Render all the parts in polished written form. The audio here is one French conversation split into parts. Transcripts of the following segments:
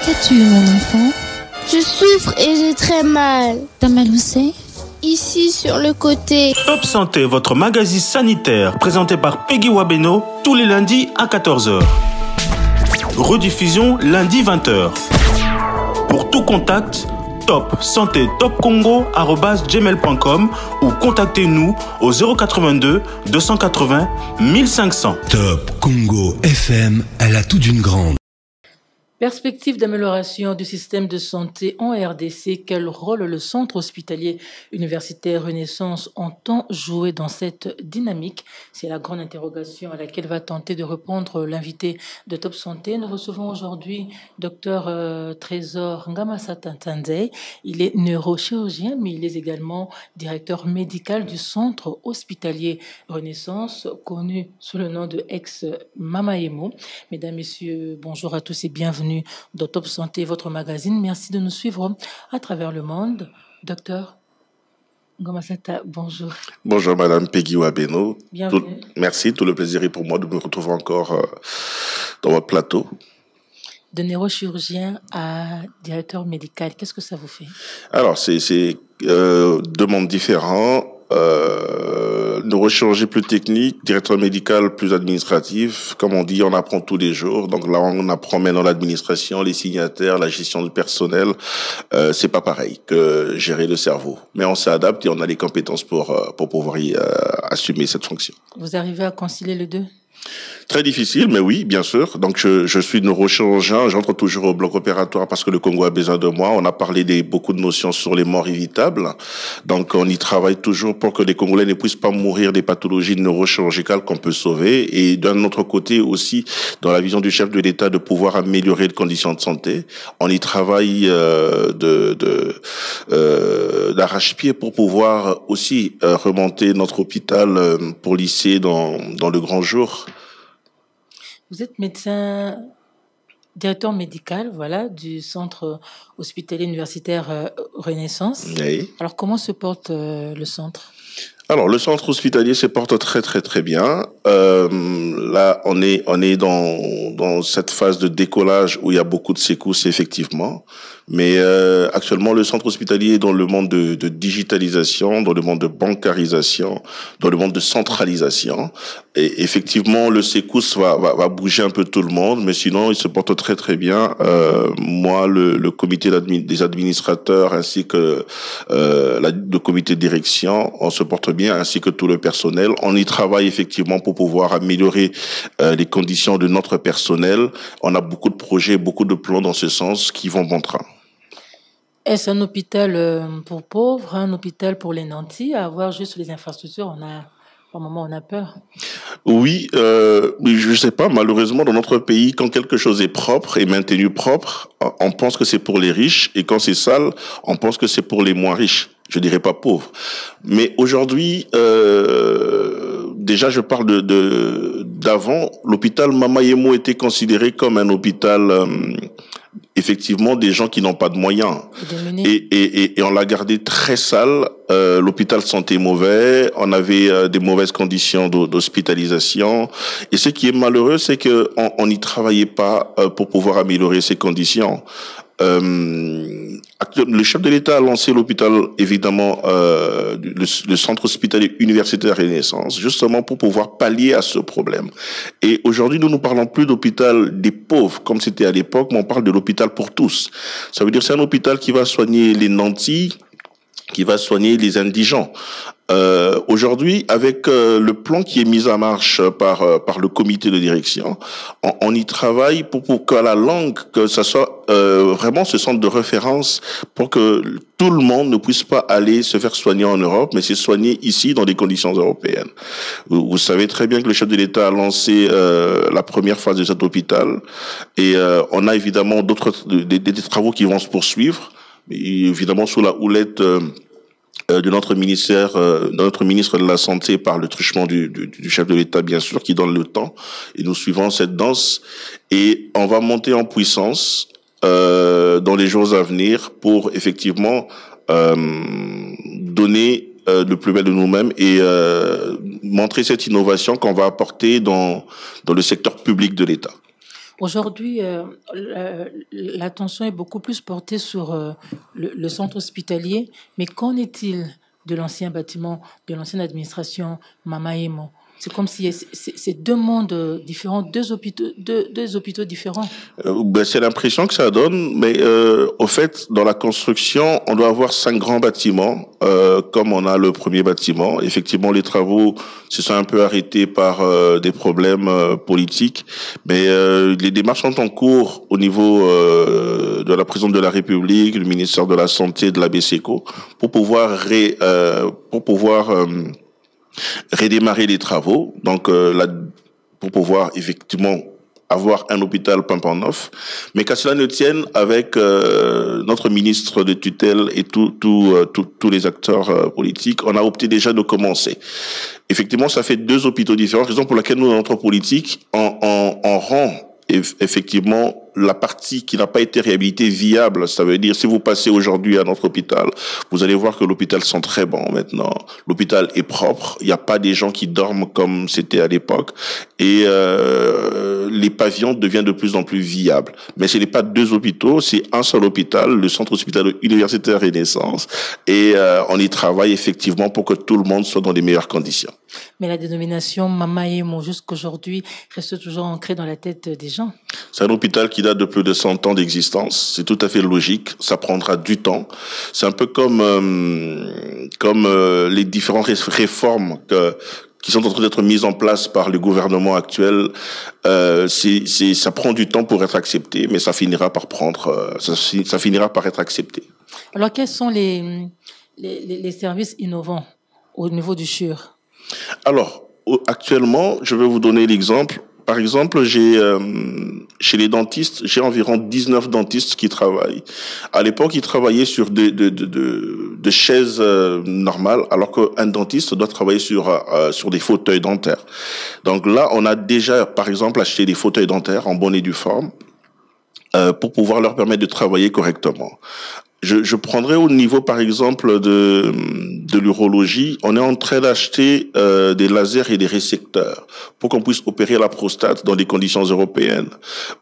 Qu'as-tu, mon enfant? Je souffre et j'ai très mal. T'as mal où c'est? Ici, sur le côté. Top Santé, votre magazine sanitaire, présenté par Peggy Wabeno, tous les lundis à 14h. Rediffusion lundi 20h. Pour tout contact, top santé topcongo@gmail.com ou contactez-nous au 082 280 1500. Top Congo FM, elle a tout d'une grande. Perspective d'amélioration du système de santé en RDC, quel rôle le centre hospitalier universitaire Renaissance entend jouer dans cette dynamique? C'est la grande interrogation à laquelle va tenter de répondre l'invité de Top Santé. Nous recevons aujourd'hui Dr Trésor Ngamasatantanzei. Il est neurochirurgien, mais il est également directeur médical du centre hospitalier Renaissance, connu sous le nom de ex-Mamaemo. Mesdames, Messieurs, bonjour à tous et bienvenue dans Top Santé, votre magazine. Merci de nous suivre à travers le monde. Docteur Ngomasata, bonjour. Bonjour Madame Peggy Wabeno. Bienvenue. Merci, tout le plaisir est pour moi de me retrouver encore dans votre plateau. De neurochirurgien à directeur médical, qu'est-ce que ça vous fait? Alors, c'est deux mondes différents. Neurochirurgie plus technique, directeur médical plus administratif. Comme on dit, on apprend tous les jours. Donc là, on apprend maintenant l'administration, les signataires, la gestion du personnel. C'est pas pareil que gérer le cerveau. Mais on s'adapte et on a les compétences pour pouvoir assumer cette fonction. Vous arrivez à concilier les deux? Très difficile, mais oui, bien sûr. Donc, je suis neurochirurgien. J'entre toujours au bloc opératoire parce que le Congo a besoin de moi. On a parlé beaucoup de notions sur les morts évitables. Donc, on y travaille toujours pour que les Congolais ne puissent pas mourir des pathologies neurochirurgicales qu'on peut sauver. Et d'un autre côté aussi, dans la vision du chef de l'État, de pouvoir améliorer les conditions de santé. On y travaille d'arrache-pied pour pouvoir aussi remonter notre hôpital pour lycée dans le grand jour. Vous êtes médecin, directeur médical, voilà, du centre hospitalier universitaire Renaissance. Oui. Alors, comment se porte le centre? Alors, le centre hospitalier se porte très très très bien. Là, on est dans cette phase de décollage où il y a beaucoup de secousses, effectivement. Mais actuellement, le centre hospitalier est dans le monde de digitalisation, dans le monde de bancarisation, dans le monde de centralisation. Et effectivement, le secousse va bouger un peu tout le monde, mais sinon, il se porte très très bien. Moi, le comité des administrateurs ainsi que le comité de direction, on se porte bien, ainsi que tout le personnel. On y travaille effectivement pour pouvoir améliorer les conditions de notre personnel. On a beaucoup de projets, beaucoup de plans dans ce sens qui vont bon train. Est-ce un hôpital pour pauvres, un hôpital pour les nantis? À avoir juste les infrastructures, par moment, on a peur. Oui, je sais pas. Malheureusement, dans notre pays, quand quelque chose est propre et maintenu propre, on pense que c'est pour les riches, et quand c'est sale, on pense que c'est pour les moins riches. Je dirais pas pauvres. Mais aujourd'hui, déjà, je parle d'avant. L'hôpital Mamaemo était considéré comme un hôpital effectivement des gens qui n'ont pas de moyens. Et on l'a gardé très sale. L'hôpital sentait mauvais. On avait des mauvaises conditions d'hospitalisation. Et ce qui est malheureux, c'est que on n'y travaillait pas pour pouvoir améliorer ces conditions. Le chef de l'État a lancé l'hôpital, évidemment, le centre hospitalier universitaire Renaissance, justement pour pouvoir pallier à ce problème. Et aujourd'hui, nous ne parlons plus d'hôpital des pauvres, comme c'était à l'époque, mais on parle de l'hôpital pour tous. Ça veut dire que c'est un hôpital qui va soigner les nantis, qui va soigner les indigents. Aujourd'hui, avec le plan qui est mis en marche par le comité de direction, on y travaille pour que la langue, que ça soit vraiment ce centre de référence, pour que tout le monde ne puisse pas aller se faire soigner en Europe, mais se soigner ici dans des conditions européennes. Vous savez très bien que le chef de l'État a lancé la première phase de cet hôpital, et on a évidemment des travaux qui vont se poursuivre, évidemment sous la houlette de notre ministre de la Santé, par le truchement du chef de l'État, bien sûr, qui donne le temps. Et nous suivons cette danse. Et on va monter en puissance dans les jours à venir pour effectivement donner le plus bel de nous-mêmes et montrer cette innovation qu'on va apporter dans le secteur public de l'État. Aujourd'hui, l'attention est beaucoup plus portée sur le centre hospitalier, mais qu'en est-il de l'ancien bâtiment, de l'ancienne administration Mamaemo? C'est comme si c'est deux mondes différents, deux hôpitaux différents. C'est l'impression que ça donne, mais au fait, dans la construction, on doit avoir 5 grands bâtiments, comme on a le premier bâtiment. Effectivement, les travaux se sont un peu arrêtés par des problèmes politiques, mais les démarches sont en cours au niveau de la présidente de la République, du ministère de la Santé, de la BCECO, pour pouvoir redémarrer les travaux, donc pour pouvoir effectivement avoir un hôpital pimpant neuf, mais qu'à cela ne tienne, avec notre ministre de tutelle et tous les acteurs politiques, on a opté déjà de commencer. Effectivement, ça fait 2 hôpitaux différents, raison pour laquelle nous, dans notre politique, on rend effectivement la partie qui n'a pas été réhabilitée viable. Ça veut dire, si vous passez aujourd'hui à notre hôpital, vous allez voir que l'hôpital sent très bon maintenant. L'hôpital est propre. Il n'y a pas des gens qui dorment comme c'était à l'époque. Et les pavillons deviennent de plus en plus viables. Mais ce n'est pas 2 hôpitaux, c'est un seul hôpital, le centre hospitalier universitaire Renaissance. Et on y travaille effectivement pour que tout le monde soit dans les meilleures conditions. Mais la dénomination Mamaemo, jusqu'aujourd'hui, reste toujours ancrée dans la tête des gens. C'est un hôpital qui date de plus de 100 ans d'existence. C'est tout à fait logique. Ça prendra du temps. C'est un peu comme les différentes réformes qui sont en train d'être mises en place par le gouvernement actuel. Ça prend du temps pour être accepté, mais ça finira par ça finira par être accepté. Alors, quels sont les services innovants au niveau du CHUR? Alors, actuellement, je vais vous donner l'exemple. Par exemple, chez les dentistes, j'ai environ 19 dentistes qui travaillent. À l'époque, ils travaillaient sur de chaises normales, alors qu'un dentiste doit travailler sur des fauteuils dentaires. Donc là, on a déjà, par exemple, acheté des fauteuils dentaires en bonne et due forme pour pouvoir leur permettre de travailler correctement. Je prendrai au niveau, par exemple, de l'urologie. On est en train d'acheter des lasers et des récepteurs pour qu'on puisse opérer la prostate dans des conditions européennes.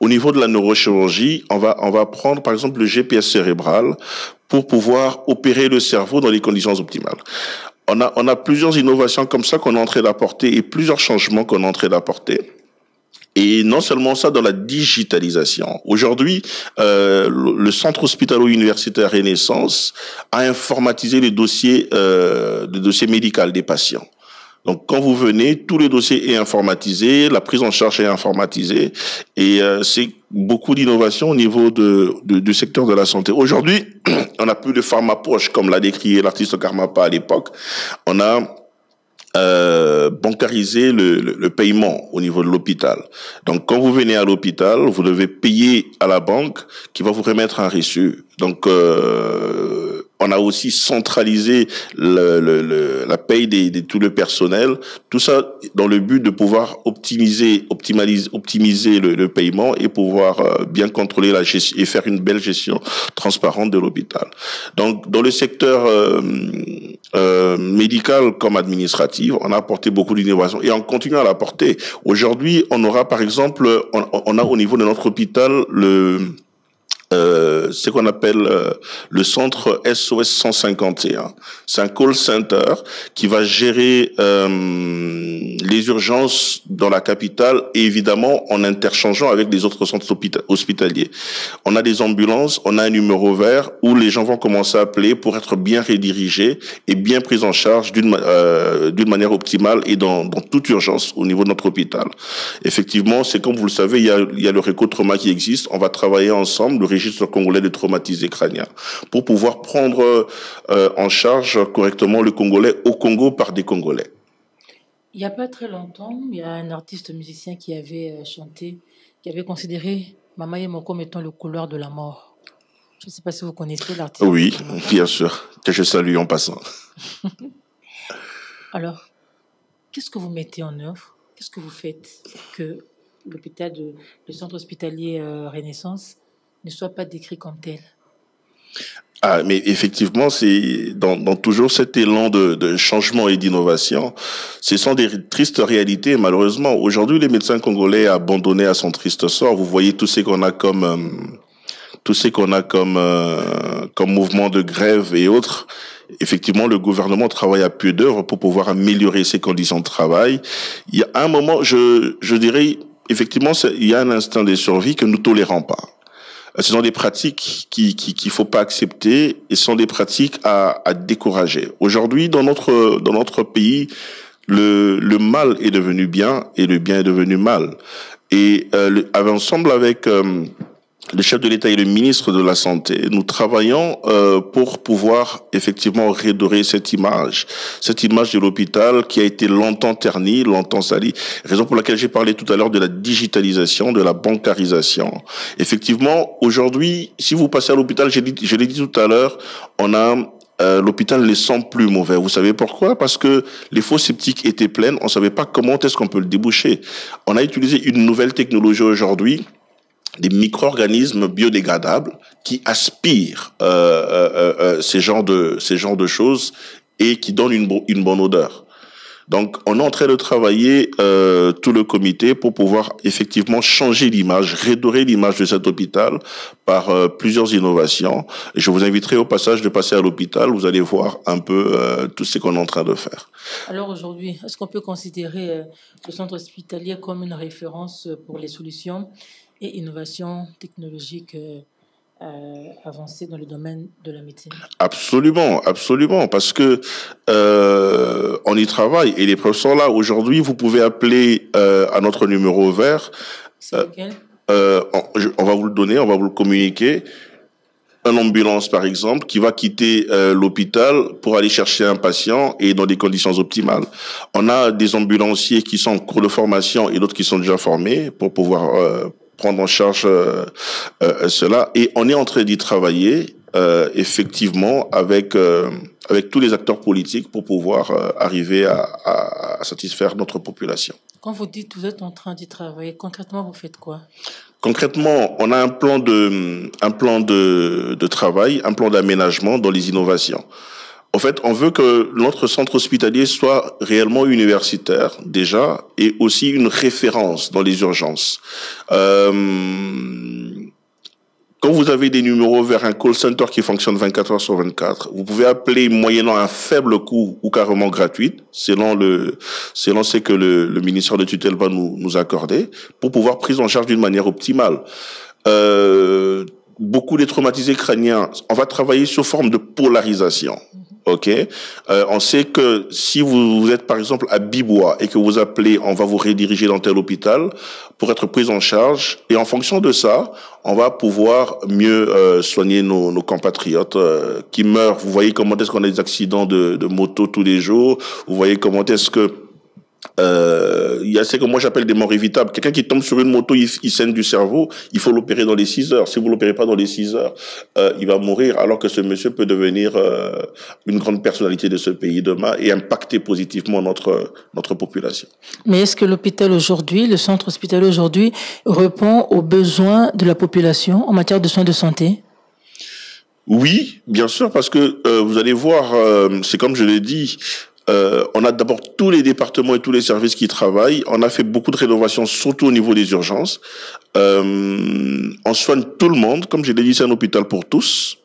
Au niveau de la neurochirurgie, on va prendre, par exemple, le GPS cérébral pour pouvoir opérer le cerveau dans des conditions optimales. On a plusieurs innovations comme ça qu'on est en train d'apporter et plusieurs changements qu'on est en train d'apporter. Et non seulement ça, dans la digitalisation. Aujourd'hui, le centre hospitalo-universitaire Renaissance a informatisé le dossier médical des patients. Donc, quand vous venez, tout le dossier est informatisé, la prise en charge est informatisée, et c'est beaucoup d'innovation au niveau du secteur de la santé. Aujourd'hui, on n'a plus de pharmapoche, comme l'a décrit l'artiste Karmapa à l'époque. On a bancariser le paiement au niveau de l'hôpital. Donc, quand vous venez à l'hôpital, vous devez payer à la banque qui va vous remettre un reçu. Donc, on a aussi centralisé la paye de tout le personnel. Tout ça dans le but de pouvoir optimiser le paiement et pouvoir bien contrôler la gestion et faire une belle gestion transparente de l'hôpital. Donc, dans le secteur médical comme administrative, on a apporté beaucoup d'innovation et on continue à l'apporter. Aujourd'hui, on aura par exemple, on a au niveau de notre hôpital ce qu'on appelle le centre SOS 151. C'est un call center qui va gérer les urgences dans la capitale et évidemment en interchangeant avec les autres centres hospitaliers. On a des ambulances, on a un numéro vert où les gens vont commencer à appeler pour être bien redirigés et bien pris en charge d'une manière optimale et dans toute urgence au niveau de notre hôpital. Effectivement, c'est comme vous le savez, il y a le réco-trauma qui existe. On va travailler ensemble, le registre congolais de traumatisés crâniens, pour pouvoir prendre en charge correctement le Congolais au Congo par des Congolais. Il n'y a pas très longtemps, il y a un artiste musicien qui avait chanté, qui avait considéré Mamaemo comme étant le couloir de la mort. Je ne sais pas si vous connaissez l'artiste. Oui, bien sûr, que je salue en passant. Alors, qu'est-ce que vous mettez en œuvre? Qu'est-ce que vous faites que le centre hospitalier Renaissance ne soit pas décrit comme tel? Ah, mais effectivement, c'est dans toujours cet élan de changement et d'innovation. Ce sont des tristes réalités, malheureusement. Aujourd'hui, les médecins congolais abandonnés à son triste sort. Vous voyez tout ce qu'on a comme comme mouvement de grève et autres. Effectivement, le gouvernement travaille à pied d'œuvre pour pouvoir améliorer ses conditions de travail. Il y a un moment, je dirais, effectivement, il y a un instinct de survie que nous tolérons pas. Ce sont des pratiques qu'il faut pas accepter et ce sont des pratiques à décourager. Aujourd'hui, dans notre pays, le mal est devenu bien et le bien est devenu mal. Et ensemble avec le chef de l'État et le ministre de la Santé, nous travaillons pour pouvoir effectivement redorer cette image de l'hôpital qui a été longtemps ternie, longtemps salie. Raison pour laquelle j'ai parlé tout à l'heure de la digitalisation, de la bancarisation. Effectivement, aujourd'hui, si vous passez à l'hôpital, je l'ai dit tout à l'heure, on a l'hôpital ne les sent plus mauvais. Vous savez pourquoi? Parce que les fosses septiques étaient pleines, on savait pas comment est-ce qu'on peut le déboucher. On a utilisé une nouvelle technologie aujourd'hui, des micro-organismes biodégradables qui aspirent ces genres de choses et qui donnent une bonne odeur. Donc, on est en train de travailler tout le comité pour pouvoir effectivement changer l'image, redorer l'image de cet hôpital par plusieurs innovations. Et je vous inviterai au passage de passer à l'hôpital. Vous allez voir un peu tout ce qu'on est en train de faire. Alors aujourd'hui, est-ce qu'on peut considérer le centre hospitalier comme une référence pour les solutions et innovations technologiques avancées dans le domaine de la médecine? Absolument, absolument, parce que on y travaille et les preuves sont là. Aujourd'hui, vous pouvez appeler à notre numéro vert. C'est lequel? On va vous le donner, on va vous le communiquer. Une ambulance, par exemple, qui va quitter l'hôpital pour aller chercher un patient et dans des conditions optimales. On a des ambulanciers qui sont en cours de formation et d'autres qui sont déjà formés pour pouvoir prendre en charge cela. Et on est en train d'y travailler effectivement avec tous les acteurs politiques pour pouvoir arriver à satisfaire notre population. Quand vous dites que vous êtes en train d'y travailler, concrètement, vous faites quoi? Concrètement, on a un plan de travail, un plan d'aménagement dans les innovations. En fait, on veut que notre centre hospitalier soit réellement universitaire, déjà, et aussi une référence dans les urgences. Quand vous avez des numéros vers un call center qui fonctionne 24 heures sur 24, vous pouvez appeler moyennant un faible coût ou carrément gratuit, selon ce que le ministère de tutelle va nous accorder, pour pouvoir prise en charge d'une manière optimale. Beaucoup des traumatisés crâniens, on va travailler sous forme de polarisation. Ok, on sait que si vous êtes par exemple à Bibois et que vous appelez, on va vous rediriger dans tel hôpital pour être pris en charge. Et en fonction de ça, on va pouvoir mieux soigner nos compatriotes qui meurent. Vous voyez comment est-ce qu'on a des accidents de moto tous les jours. Vous voyez comment est-ce que il y a ce que moi j'appelle des morts évitables. Quelqu'un qui tombe sur une moto, il saigne du cerveau, il faut l'opérer dans les 6 heures. Si vous l'opérez pas dans les 6 heures, il va mourir, alors que ce monsieur peut devenir une grande personnalité de ce pays demain et impacter positivement notre population. Mais est-ce que l'hôpital aujourd'hui, le centre hospitalier aujourd'hui, répond aux besoins de la population en matière de soins de santé? Oui, bien sûr, parce que vous allez voir, c'est comme je l'ai dit, on a d'abord tous les départements et tous les services qui travaillent. On a fait beaucoup de rénovations, surtout au niveau des urgences. On soigne tout le monde. Comme je l'ai dit, c'est un hôpital pour tous.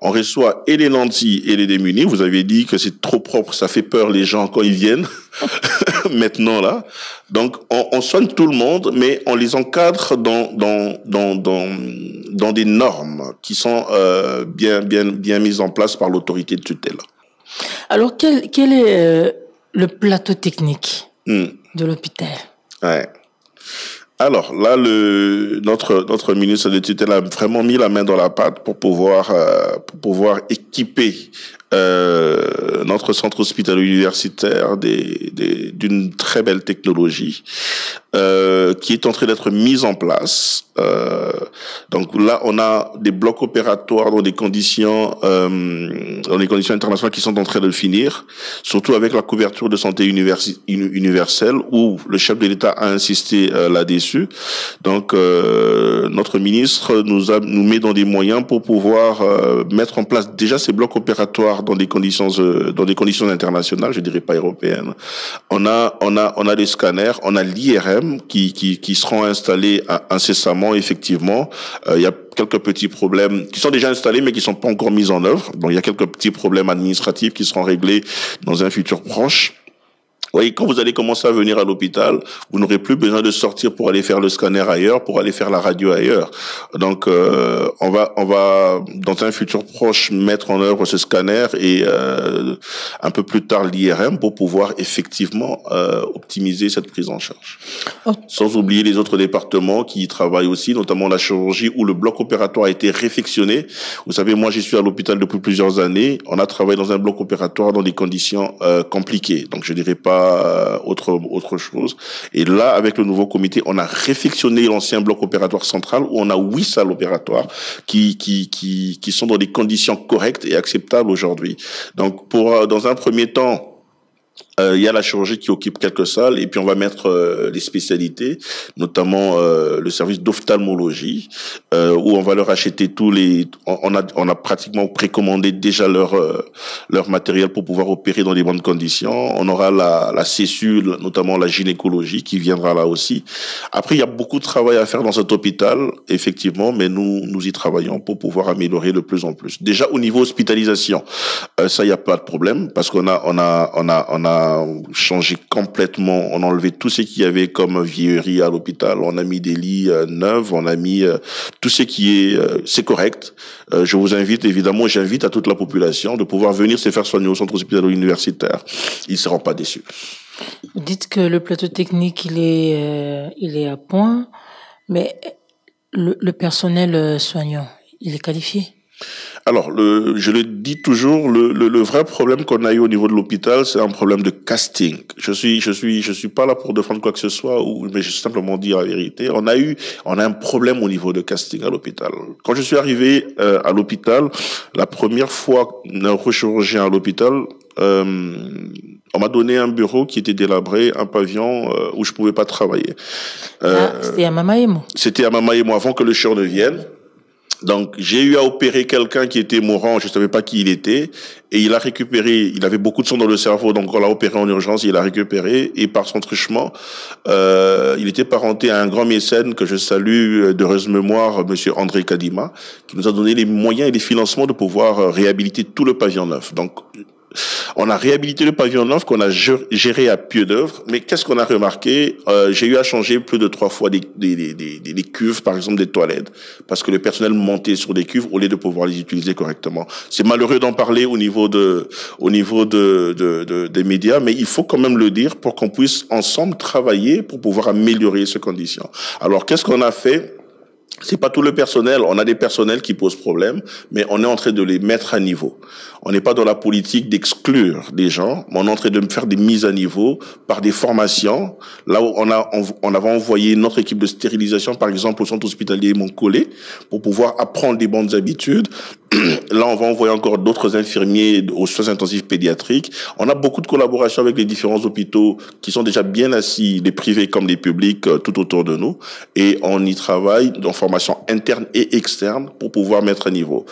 On reçoit et les nantis et les démunis. Vous avez dit que c'est trop propre, ça fait peur les gens quand ils viennent. Maintenant, là. Donc, on soigne tout le monde, mais on les encadre dans des normes qui sont bien mises en place par l'autorité de tutelle. Alors, quel est le plateau technique de l'hôpital? Ouais. Alors là, notre ministre de tutelle a vraiment mis la main dans la pâte pour pouvoir équiper notre centre hospitalier universitaire d'une très belle technologie qui est en train d'être mise en place. Donc là, on a des blocs opératoires dans des conditions internationales qui sont en train de finir, surtout avec la couverture de santé universelle où le chef de l'État a insisté là-dessus. déçus. Donc, notre ministre nous met dans des moyens pour pouvoir mettre en place déjà ces blocs opératoires dans des conditions internationales, je dirais pas européennes. On a des scanners, on a l'IRM qui seront installés incessamment, effectivement. Il y a quelques petits problèmes qui sont déjà installés mais qui sont pas encore mis en œuvre. Donc il y a quelques petits problèmes administratifs qui seront réglés dans un futur proche. Vous voyez, quand vous allez commencer à venir à l'hôpital, vous n'aurez plus besoin de sortir pour aller faire le scanner ailleurs, pour aller faire la radio ailleurs. Donc, on va dans un futur proche mettre en œuvre ce scanner et un peu plus tard l'IRM pour pouvoir effectivement optimiser cette prise en charge. Sans oublier les autres départements qui y travaillent aussi, notamment la chirurgie où le bloc opératoire a été réfectionné. Vous savez, moi, j'y suis à l'hôpital depuis plusieurs années. On a travaillé dans un bloc opératoire dans des conditions compliquées. Donc, je dirais pas autre chose. Et là, avec le nouveau comité, on a réfectionné l'ancien bloc opératoire central où on a 8 salles opératoires qui sont dans des conditions correctes et acceptables aujourd'hui. Donc, dans un premier temps, il y a la chirurgie qui occupe quelques salles et puis on va mettre les spécialités, notamment le service d'ophtalmologie où on va leur acheter on a pratiquement précommandé déjà leur matériel pour pouvoir opérer dans des bonnes conditions. On aura la CESU, notamment la gynécologie qui viendra là aussi. Après, il y a beaucoup de travail à faire dans cet hôpital, effectivement, mais nous y travaillons pour pouvoir améliorer de plus en plus. Déjà au niveau hospitalisation, ça il y a pas de problème parce qu'on a changé complètement, on a enlevé tout ce qu'il y avait comme vieillerie à l'hôpital, on a mis des lits neufs, on a mis tout ce qui est, c'est correct. Je vous invite, évidemment, j'invite à toute la population de pouvoir venir se faire soigner au centre hospitalier universitaire. Ils ne seront pas déçus. Vous dites que le plateau technique, il est à point, mais le personnel soignant, il est qualifié? Alors, je le dis toujours, le vrai problème qu'on a eu au niveau de l'hôpital, c'est un problème de casting. Je suis pas là pour défendre quoi que ce soit, mais je vais simplement dire la vérité. On a un problème au niveau de casting à l'hôpital. Quand je suis arrivé à l'hôpital, la première fois neurochirurgien à l'hôpital, on m'a donné un bureau qui était délabré, un pavillon où je pouvais pas travailler. C'était à Mamaemo. C'était à Mamaemo avant que le chirurgien ne vienne. Donc, j'ai eu à opérer quelqu'un qui était mourant, je savais pas qui il était, et il a récupéré, il avait beaucoup de sang dans le cerveau, donc on l'a opéré en urgence, il a récupéré, et par son truchement, il était parenté à un grand mécène que je salue d'heureuse mémoire, monsieur André Kadima, qui nous a donné les moyens et les financements de pouvoir réhabiliter tout le pavillon neuf. Donc, on a réhabilité le pavillon neuf qu'on a géré à pied d'œuvre, mais qu'est-ce qu'on a remarqué? J'ai eu à changer plus de 3 fois des cuves, par exemple des toilettes, parce que le personnel montait sur des cuves au lieu de pouvoir les utiliser correctement. C'est malheureux d'en parler au niveau des médias, mais il faut quand même le dire pour qu'on puisse ensemble travailler pour pouvoir améliorer ces conditions. Alors, qu'est-ce qu'on a fait? C'est pas tout le personnel. On a des personnels qui posent problème, mais on est en train de les mettre à niveau. On n'est pas dans la politique d'exclure des gens, mais on est en train de faire des mises à niveau par des formations. Là où on avait envoyé notre équipe de stérilisation, par exemple, au centre hospitalier Montcollet, pour pouvoir apprendre des bonnes habitudes. Là, on va envoyer encore d'autres infirmiers aux soins intensifs pédiatriques. On a beaucoup de collaboration avec les différents hôpitaux qui sont déjà bien assis, les privés comme les publics, tout autour de nous. Et on y travaille dans formation interne et externe pour pouvoir mettre à niveau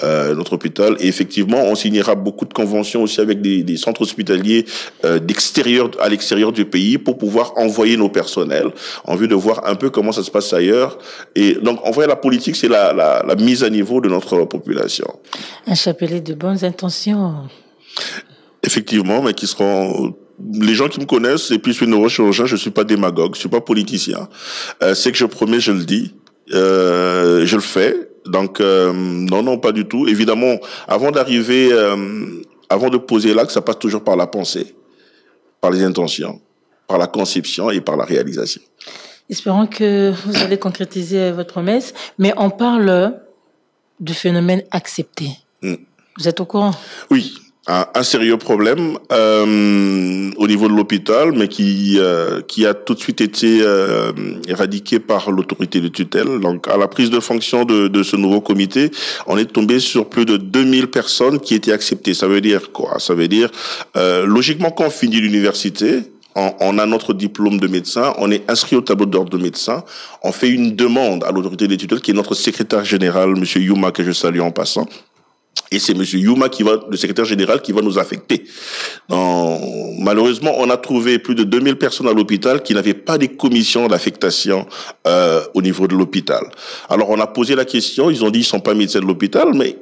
notre hôpital. Et effectivement, on signera beaucoup de conventions aussi avec des centres hospitaliers à l'extérieur du pays pour pouvoir envoyer nos personnels en vue de voir un peu comment ça se passe ailleurs. Et donc, en vrai, la politique, c'est la mise à niveau de notre population. Un chapelet de bonnes intentions. Effectivement, mais qui seront... Les gens qui me connaissent, et puis je suis neurochirurgien, je suis pas démagogue, je suis pas politicien. C'est que je promets, je le dis. Je le fais. Donc, non, pas du tout. Évidemment, avant de poser l'acte, ça passe toujours par la pensée, par les intentions, par la conception et par la réalisation. Espérons que vous allez concrétiser votre promesse, mais on parle du phénomène accepté. Vous êtes au courant? Oui. Un sérieux problème au niveau de l'hôpital, mais qui a tout de suite été éradiqué par l'autorité de tutelle. Donc, à la prise de fonction de ce nouveau comité, on est tombé sur plus de 2000 personnes qui étaient acceptées. Ça veut dire quoi? Ça veut dire, logiquement, quand on finit l'université, on a notre diplôme de médecin, on est inscrit au tableau d'ordre de médecin, on fait une demande à l'autorité des tutelles, qui est notre secrétaire général, monsieur Youma, que je salue en passant. Et c'est monsieur Youma le secrétaire général, qui va nous affecter. Malheureusement, on a trouvé plus de 2000 personnes à l'hôpital qui n'avaient pas des commissions d'affectation au niveau de l'hôpital. Alors, on a posé la question, ils ont dit ils sont pas médecins de l'hôpital, mais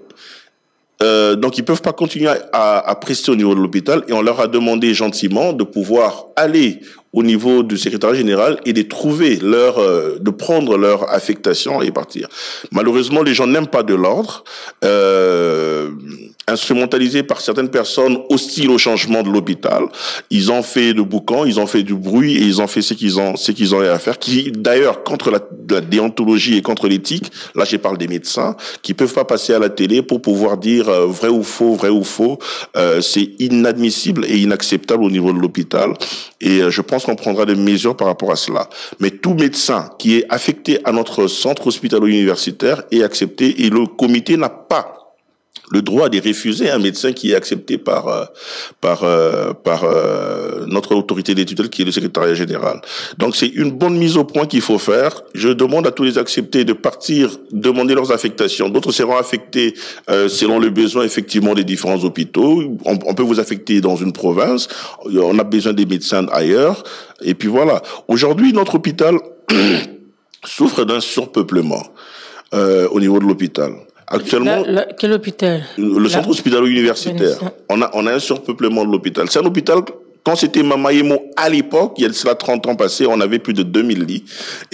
donc ils peuvent pas continuer à prester au niveau de l'hôpital, et on leur a demandé gentiment de pouvoir aller au niveau du secrétaire général et de prendre leur affectation et partir. Malheureusement, les gens n'aiment pas de l'ordre, instrumentalisés par certaines personnes hostiles au changement de l'hôpital. Ils ont fait de boucan, ils ont fait du bruit, et ils ont fait ce qu'ils ont à faire, qui d'ailleurs contre la déontologie et contre l'éthique. Là, je parle des médecins qui peuvent pas passer à la télé pour pouvoir dire vrai ou faux. C'est inadmissible et inacceptable au niveau de l'hôpital. Et je pense qu'on prendra des mesures par rapport à cela. Mais tout médecin qui est affecté à notre centre hospitalo-universitaire est accepté, et le comité n'a pas le droit de refuser un médecin qui est accepté par notre autorité des tutelles, qui est le secrétariat général. Donc c'est une bonne mise au point qu'il faut faire. Je demande à tous les acceptés de partir, demander leurs affectations. D'autres seront affectés selon le besoin effectivement des différents hôpitaux. On peut vous affecter dans une province. On a besoin des médecins ailleurs. Et puis voilà. Aujourd'hui, notre hôpital souffre d'un surpeuplement au niveau de l'hôpital. Actuellement, quel hôpital? Le centre hospitalo-universitaire. On a un surpeuplement de l'hôpital. C'est un hôpital, quand c'était Mamayemo à l'époque, il y a cela 30 ans passés, on avait plus de 2000 lits.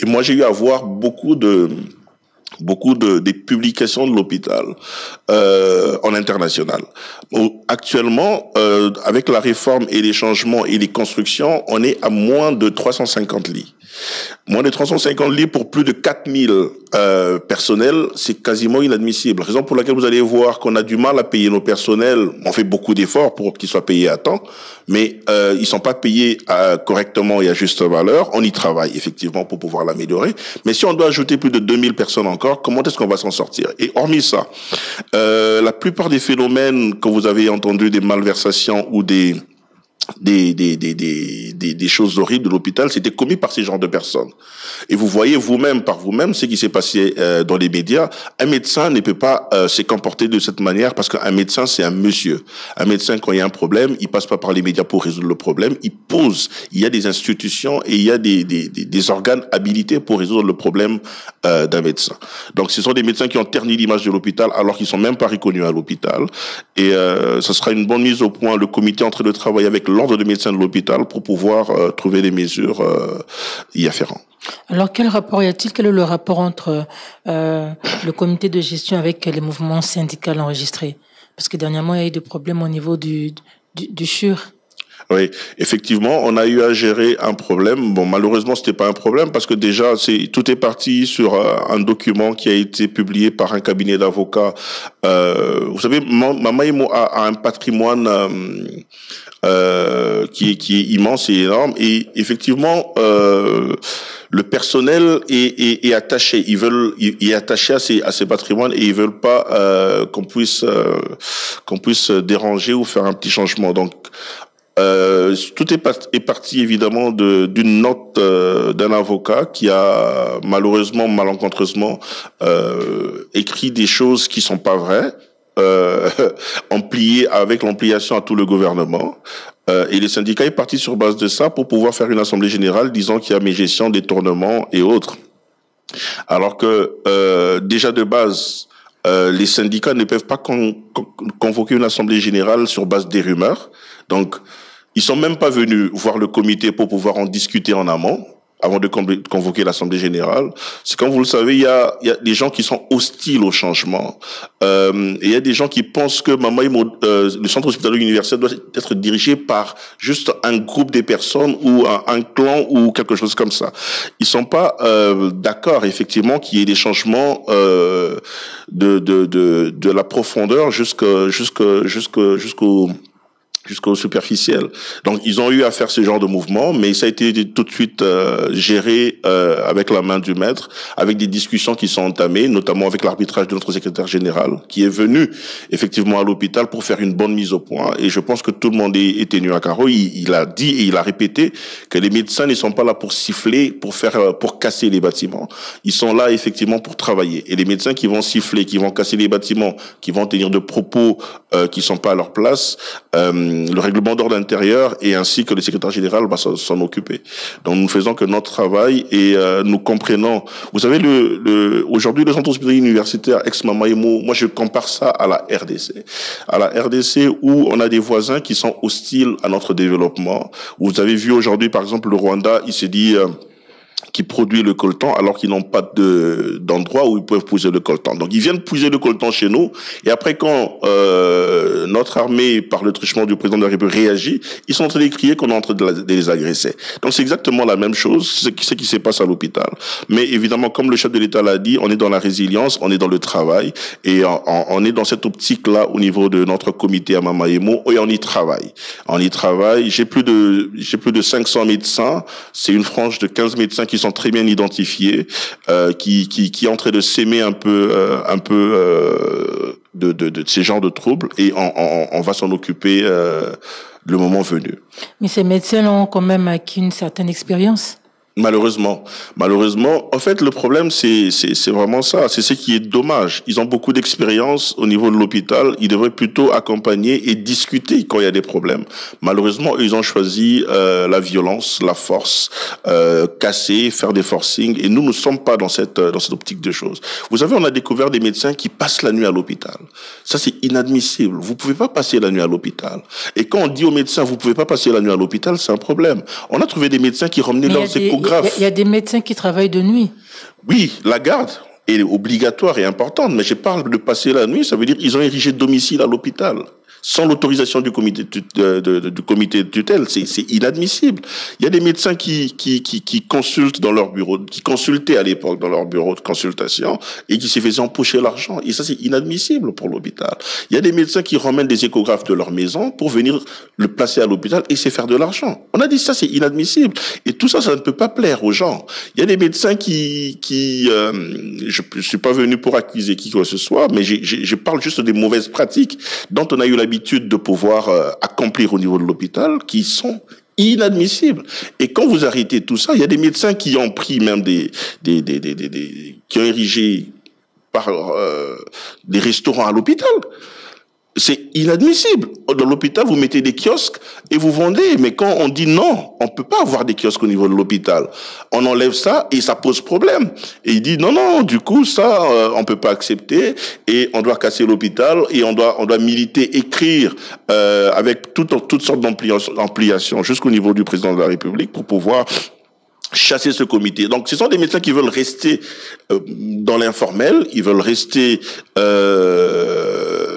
Et moi, j'ai eu à voir beaucoup des publications de l'hôpital en international. Actuellement, avec la réforme et les changements et les constructions, on est à moins de 350 lits. Moins de 350 lits pour plus de 4000 personnels, c'est quasiment inadmissible. Raison pour laquelle vous allez voir qu'on a du mal à payer nos personnels. On fait beaucoup d'efforts pour qu'ils soient payés à temps, mais ils sont pas payés correctement et à juste valeur. On y travaille effectivement pour pouvoir l'améliorer. Mais si on doit ajouter plus de 2000 personnes encore, comment est-ce qu'on va s'en sortir? Et hormis ça, la plupart des phénomènes que vous avez entendus, des malversations ou des choses horribles de l'hôpital, c'était commis par ces genres de personnes. Et vous voyez par vous-même ce qui s'est passé dans les médias. Un médecin ne peut pas se comporter de cette manière, parce qu'un médecin, c'est un monsieur. Un médecin, quand il y a un problème, il passe pas par les médias pour résoudre le problème. Il y a des institutions et il y a des organes habilités pour résoudre le problème d'un médecin. Donc, ce sont des médecins qui ont terni l'image de l'hôpital alors qu'ils sont même pas reconnus à l'hôpital. Et ça sera une bonne mise au point. Le comité est en train de travailler avec l'ordre des médecins de l'hôpital pour pouvoir trouver des mesures y afférentes. Alors, quel rapport y a-t-il? Quel est le rapport entre le comité de gestion avec les mouvements syndicaux enregistrés? Parce que dernièrement, il y a eu des problèmes au niveau du CHUR. Oui, effectivement, on a eu à gérer un problème. Bon, malheureusement, c'était pas un problème, parce que déjà, tout est parti sur un document qui a été publié par un cabinet d'avocats. Vous savez, Mamaimo a un patrimoine qui est immense et énorme, et effectivement, le personnel est attaché. Il est attaché à ces patrimoines, et ils veulent pas qu'on puisse déranger ou faire un petit changement. Donc tout est parti évidemment d'une note d'un avocat qui a malheureusement, malencontreusement, écrit des choses qui sont pas vraies, ampliées avec l'ampliation à tout le gouvernement. Et les syndicats est parti sur base de ça pour pouvoir faire une assemblée générale disant qu'il y a mégestion, détournement et autres. Alors que déjà de base, les syndicats ne peuvent pas convoquer une assemblée générale sur base des rumeurs. Donc, ils sont même pas venus voir le comité pour pouvoir en discuter en amont, avant de convoquer l'assemblée générale. C'est comme vous le savez, il y a des gens qui sont hostiles au changement. Et il y a des gens qui pensent que le centre hospitalier universitaire doit être dirigé par juste un groupe de personnes ou un clan ou quelque chose comme ça. Ils sont pas d'accord effectivement qu'il y ait des changements de la profondeur jusqu'au jusqu'au superficiel. Donc, ils ont eu à faire ce genre de mouvement, mais ça a été tout de suite géré avec la main du maître, avec des discussions qui sont entamées, notamment avec l'arbitrage de notre secrétaire général, qui est venu effectivement à l'hôpital pour faire une bonne mise au point. Et je pense que tout le monde est tenu à carreau. Il a dit et il a répété que les médecins ne sont pas là pour siffler, pour casser les bâtiments. Ils sont là effectivement pour travailler. Et les médecins qui vont siffler, qui vont casser les bâtiments, qui vont tenir de propos qui sont pas à leur place, le règlement d'ordre intérieur et ainsi que le secrétaire général va s'en occuper. Donc nous faisons que notre travail et nous comprenons. Vous savez, aujourd'hui le centre hospitalier universitaire ex-Mamaimo, moi je compare ça à la RDC. À la RDC où on a des voisins qui sont hostiles à notre développement. Vous avez vu aujourd'hui par exemple le Rwanda, il s'est dit qui produit le coltan alors qu'ils n'ont pas d'endroit où ils peuvent puiser le coltan. Donc ils viennent puiser le coltan chez nous et après quand notre armée par le truchement du président de la République réagit, ils sont en train de crier qu'on est en train de les agresser. Donc c'est exactement la même chose, ce qui se passe à l'hôpital. Mais évidemment, comme le chef de l'État l'a dit, on est dans la résilience, on est dans le travail et on est dans cette optique-là au niveau de notre comité à Mamaemo et on y travaille. On y travaille. J'ai plus de 500 médecins. C'est une frange de 15 médecins qui sont très bien identifiés, qui est en train de s'aimer un peu de ces genres de troubles et on va s'en occuper le moment venu. Mais ces médecins ont quand même acquis une certaine expérience. Malheureusement, en fait, le problème, c'est vraiment ça. C'est ce qui est dommage. Ils ont beaucoup d'expérience au niveau de l'hôpital. Ils devraient plutôt accompagner et discuter quand il y a des problèmes. Malheureusement, ils ont choisi la violence, la force, casser, faire des forcings. Et nous ne sommes pas dans cette optique de choses. Vous savez, on a découvert des médecins qui passent la nuit à l'hôpital. Ça, c'est inadmissible. Vous pouvez pas passer la nuit à l'hôpital. Et quand on dit aux médecins, vous pouvez pas passer la nuit à l'hôpital, c'est un problème. On a trouvé des médecins qui ramenaient leurs échographes. Il y a des médecins qui travaillent de nuit. Oui, la garde est obligatoire et importante, mais je parle de passer la nuit, ça veut dire qu'ils ont érigé domicile à l'hôpital. Sans l'autorisation du comité de tutelle, c'est inadmissible. Il y a des médecins qui consultent dans leur bureau, qui consultaient à l'époque dans leur bureau de consultation et qui se faisaient empocher l'argent. Et ça, c'est inadmissible pour l'hôpital. Il y a des médecins qui ramènent des échographes de leur maison pour venir le placer à l'hôpital et se faire de l'argent. On a dit ça, c'est inadmissible. Et tout ça, ça ne peut pas plaire aux gens. Il y a des médecins je suis pas venu pour accuser qui que ce soit, mais je parle juste des mauvaises pratiques dont on a eu l'habitude de pouvoir accomplir au niveau de l'hôpital, qui sont inadmissibles. Et quand vous arrêtez tout ça, il y a des médecins qui ont pris même qui ont érigé des restaurants à l'hôpital. C'est inadmissible. Dans l'hôpital, vous mettez des kiosques et vous vendez. Mais quand on dit non, on peut pas avoir des kiosques au niveau de l'hôpital. On enlève ça et ça pose problème. Et il dit non, du coup, ça, on peut pas accepter et on doit casser l'hôpital et on doit militer, écrire, avec toutes sortes d'ampliations jusqu'au niveau du président de la République pour pouvoir chasser ce comité. Donc, ce sont des médecins qui veulent rester dans l'informel, ils veulent rester,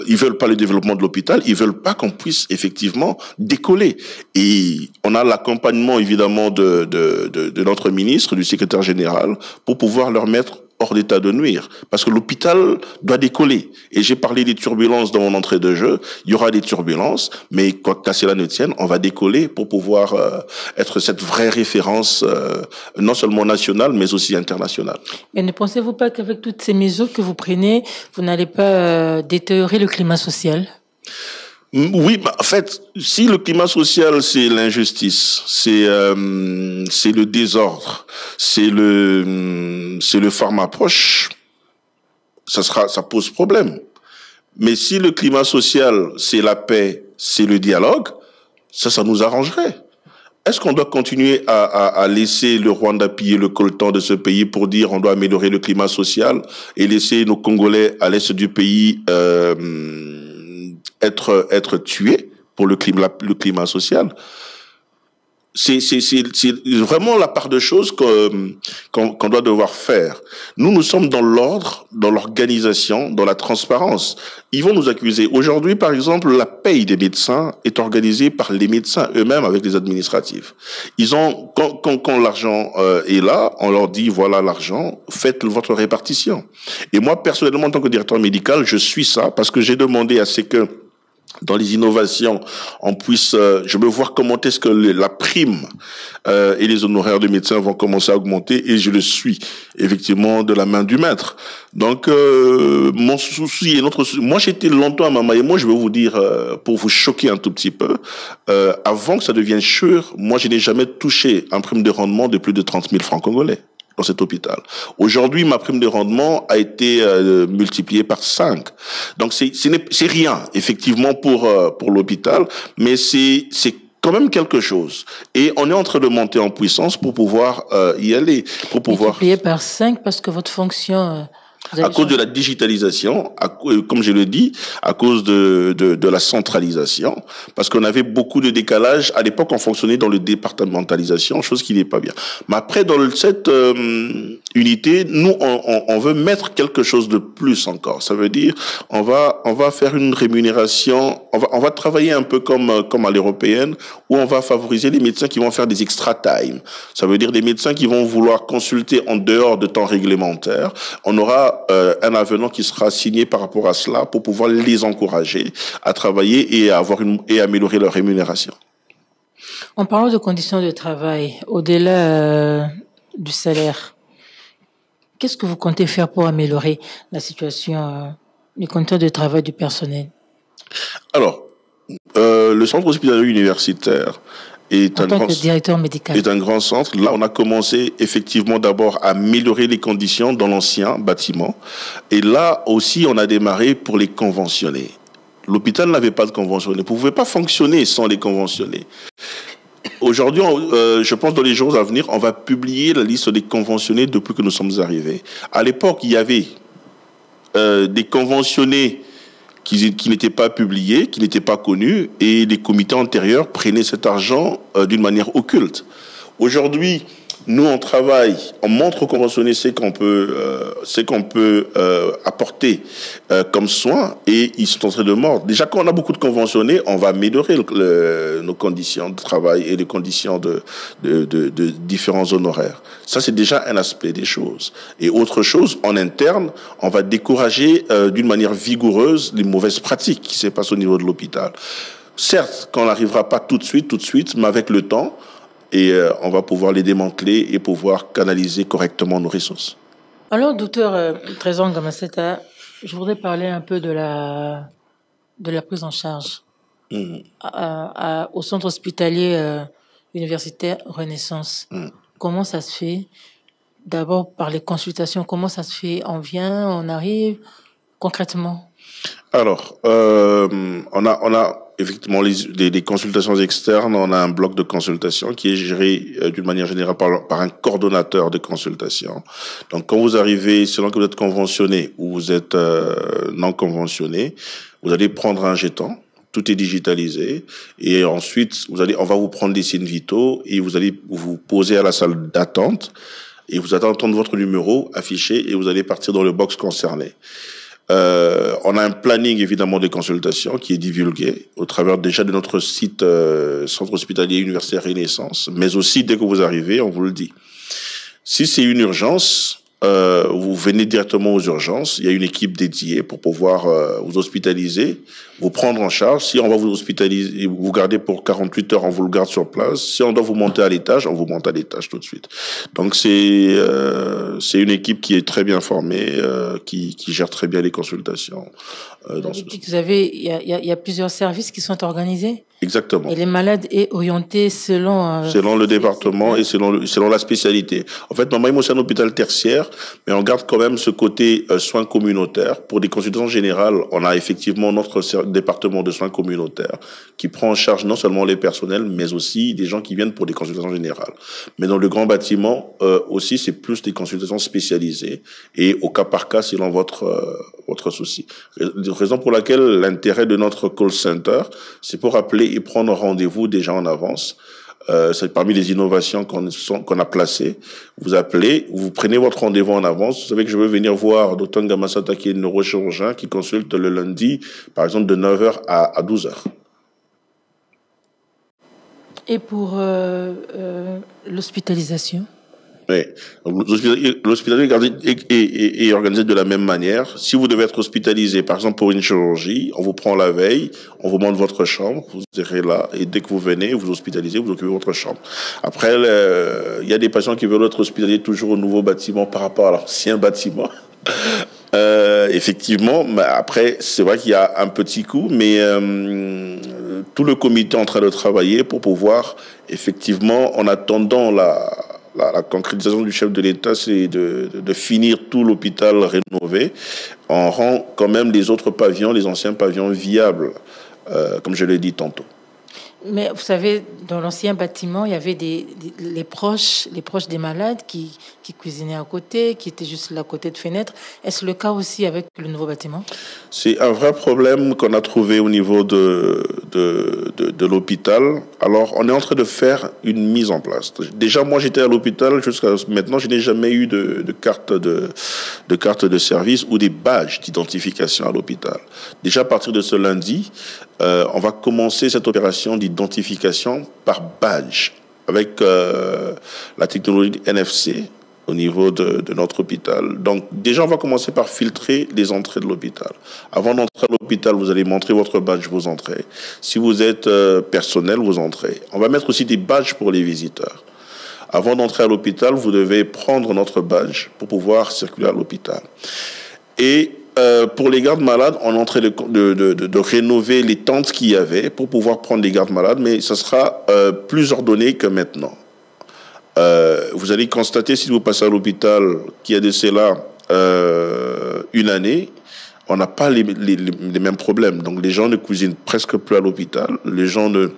ils veulent pas le développement de l'hôpital, ils veulent pas qu'on puisse effectivement décoller. Et on a l'accompagnement évidemment de notre ministre, du secrétaire général, pour pouvoir leur mettre hors d'état de nuire. Parce que l'hôpital doit décoller. Et j'ai parlé des turbulences dans mon entrée de jeu. Il y aura des turbulences, mais quoi qu'à cela ne tienne, on va décoller pour pouvoir être cette vraie référence, non seulement nationale, mais aussi internationale. Mais ne pensez-vous pas qu'avec toutes ces mesures que vous prenez, vous n'allez pas détériorer le climat social ? Oui, en fait, si le climat social, c'est l'injustice, c'est le désordre, c'est le format proche, ça pose problème. Mais si le climat social, c'est la paix, c'est le dialogue, ça nous arrangerait. Est-ce qu'on doit continuer à laisser le Rwanda piller le coltan de ce pays pour dire on doit améliorer le climat social et laisser nos Congolais à l'est du pays être tués pour le climat social? C'est vraiment la part de choses qu'on doit devoir faire. Nous sommes dans l'ordre, dans l'organisation, dans la transparence. Ils vont nous accuser. Aujourd'hui, par exemple, la paye des médecins est organisée par les médecins eux-mêmes avec les administratifs. Quand l'argent est là, on leur dit voilà l'argent, faites votre répartition. Et moi, personnellement, en tant que directeur médical, je suis ça parce que j'ai demandé à ce que dans les innovations, on puisse, je veux voir comment est-ce que la prime et les honoraires de médecins vont commencer à augmenter, et je le suis effectivement de la main du maître. Donc mon souci et notre souci, moi j'étais longtemps à Mama, et moi je vais vous dire, pour vous choquer un tout petit peu, avant que ça devienne sûr, moi je n'ai jamais touché un prime de rendement de plus de 30 000 francs congolais dans cet hôpital. Aujourd'hui, ma prime de rendement a été multipliée par 5. Donc c'est rien effectivement pour l'hôpital, mais c'est quand même quelque chose. Et on est en train de monter en puissance pour pouvoir y aller, pour pouvoir multiplié par 5 parce que votre fonction à cause de la digitalisation, comme je le dis, à cause de la centralisation, parce qu'on avait beaucoup de décalage. À l'époque, on fonctionnait dans le départementalisation, chose qui n'est pas bien. Mais après, dans cette unité, nous, on veut mettre quelque chose de plus encore. Ça veut dire, on va faire une rémunération, on va travailler un peu comme à l'européenne, où on va favoriser les médecins qui vont faire des extra time. Ça veut dire des médecins qui vont vouloir consulter en dehors de temps réglementaire. On aura un avenant qui sera signé par rapport à cela pour pouvoir les encourager à travailler et à améliorer leur rémunération. En parlant de conditions de travail, au-delà du salaire, qu'est-ce que vous comptez faire pour améliorer la situation, les conditions de travail du personnel? Alors, le centre hospitalier universitaire est un grand centre. Là, on a commencé effectivement d'abord à améliorer les conditions dans l'ancien bâtiment. Et là aussi, on a démarré pour les conventionnés. L'hôpital n'avait pas de conventionnés. Vous ne pouvez pas fonctionner sans les conventionnés. Aujourd'hui, je pense dans les jours à venir, on va publier la liste des conventionnés depuis que nous sommes arrivés. À l'époque, il y avait des conventionnés qui n'étaient pas publiés, qui n'étaient pas connus, et les comités antérieurs prenaient cet argent d'une manière occulte. Aujourd'hui, nous, on travaille, on montre aux conventionnés ce qu'on peut apporter comme soins, et ils sont en train de mordre. Déjà, quand on a beaucoup de conventionnés, on va améliorer nos conditions de travail et les conditions de différents honoraires. Ça, c'est déjà un aspect des choses. Et autre chose, en interne, on va décourager d'une manière vigoureuse les mauvaises pratiques qui se passent au niveau de l'hôpital. Certes, qu'on n'arrivera pas tout de suite, mais avec le temps, et on va pouvoir les démanteler et pouvoir canaliser correctement nos ressources. Alors, docteur Trésor Ngamasseta, je voudrais parler un peu de la prise en charge au centre hospitalier universitaire Renaissance. Comment ça se fait? D'abord, par les consultations, comment ça se fait? On vient, on arrive, concrètement? Alors, on a effectivement les consultations externes. On a un bloc de consultation qui est géré d'une manière générale par un coordonnateur de consultation. Donc, quand vous arrivez, selon que vous êtes conventionné ou vous êtes non conventionné, vous allez prendre un jeton. Tout est digitalisé, et ensuite on va vous prendre des signes vitaux et vous allez vous poser à la salle d'attente et vous allez entendre votre numéro affiché et vous allez partir dans le box concerné. On a un planning évidemment de consultation qui est divulgué au travers déjà de notre site Centre hospitalier universitaire Renaissance, mais aussi dès que vous arrivez, on vous le dit. Si c'est une urgence, vous venez directement aux urgences. Il y a une équipe dédiée pour pouvoir vous hospitaliser, vous prendre en charge. Si on va vous hospitaliser, vous garder pour 48 heures, on vous le garde sur place. Si on doit vous monter à l'étage, on vous monte à l'étage tout de suite. Donc c'est une équipe qui est très bien formée, qui gère très bien les consultations. Il y a plusieurs services qui sont organisés. Exactement. Et les malades est orienté selon le département et selon la spécialité. En fait, Mama c'est un hôpital tertiaire, mais on garde quand même ce côté soins communautaires. Pour des consultations générales, on a effectivement notre département de soins communautaires qui prend en charge non seulement les personnels, mais aussi des gens qui viennent pour des consultations générales. Mais dans le grand bâtiment aussi, c'est plus des consultations spécialisées et au cas par cas selon votre souci. Raison pour laquelle l'intérêt de notre call center, c'est pour appeler et prendre rendez-vous déjà en avance. C'est parmi les innovations qu'on a placées. Vous appelez, vous prenez votre rendez-vous en avance. Vous savez que je veux venir voir Dr Ngamasseta qui est neurochirurgien qui consulte le lundi, par exemple de 9h à 12h. Et pour l'hospitalisation? Oui. L'hospitalité est organisé de la même manière. Si vous devez être hospitalisé, par exemple pour une chirurgie, on vous prend la veille, on vous montre votre chambre, vous serez là, et dès que vous venez, vous hospitalisez, vous occupez votre chambre. Après, il y a des patients qui veulent être hospitalisés toujours au nouveau bâtiment par rapport à l'ancien bâtiment. Effectivement, mais après, c'est vrai qu'il y a un petit coût, mais tout le comité est en train de travailler pour pouvoir, effectivement, en attendant la concrétisation du chef de l'État, c'est de finir tout l'hôpital rénové. On rend quand même les autres pavillons, les anciens pavillons, viables, comme je l'ai dit tantôt. Mais vous savez, dans l'ancien bâtiment, il y avait les proches des malades qui cuisinaient à côté, qui étaient juste là à côté de fenêtres. Est-ce le cas aussi avec le nouveau bâtiment? C'est un vrai problème qu'on a trouvé au niveau de l'hôpital. Alors, on est en train de faire une mise en place. Déjà, moi, j'étais à l'hôpital jusqu'à maintenant. Je n'ai jamais eu de carte de service ou des badges d'identification à l'hôpital. Déjà, à partir de ce lundi, on va commencer cette opération d'identification par badge avec la technologie NFC au niveau de notre hôpital. Donc, déjà, on va commencer par filtrer les entrées de l'hôpital. Avant d'entrer à l'hôpital, vous allez montrer votre badge, vous entrez. Si vous êtes personnel, vous entrez. On va mettre aussi des badges pour les visiteurs. Avant d'entrer à l'hôpital, vous devez prendre notre badge pour pouvoir circuler à l'hôpital. Et pour les gardes malades, on est en train de rénover les tentes qu'il y avait pour pouvoir prendre les gardes malades, mais ça sera plus ordonné que maintenant. Vous allez constater, si vous passez à l'hôpital, qu'il y a de cela une année, on n'a pas les mêmes problèmes. Donc les gens ne cuisinent presque plus à l'hôpital, les gens ne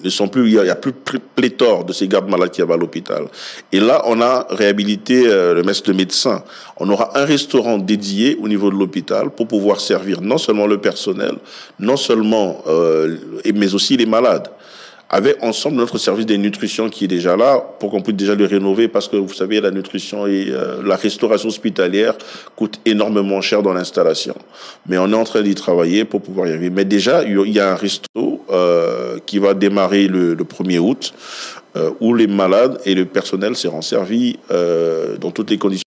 sont plus, il y a plus pléthore de ces gardes malades qu'il y avait à l'hôpital. Et là, on a réhabilité le maître de médecin. On aura un restaurant dédié au niveau de l'hôpital pour pouvoir servir non seulement le personnel, non seulement, mais aussi les malades. Avec ensemble notre service de nutrition qui est déjà là pour qu'on puisse déjà le rénover parce que vous savez la nutrition et la restauration hospitalière coûte énormément cher dans l'installation. Mais on est en train d'y travailler pour pouvoir y arriver. Mais déjà il y a un resto qui va démarrer le 1er août où les malades et le personnel seront servis dans toutes les conditions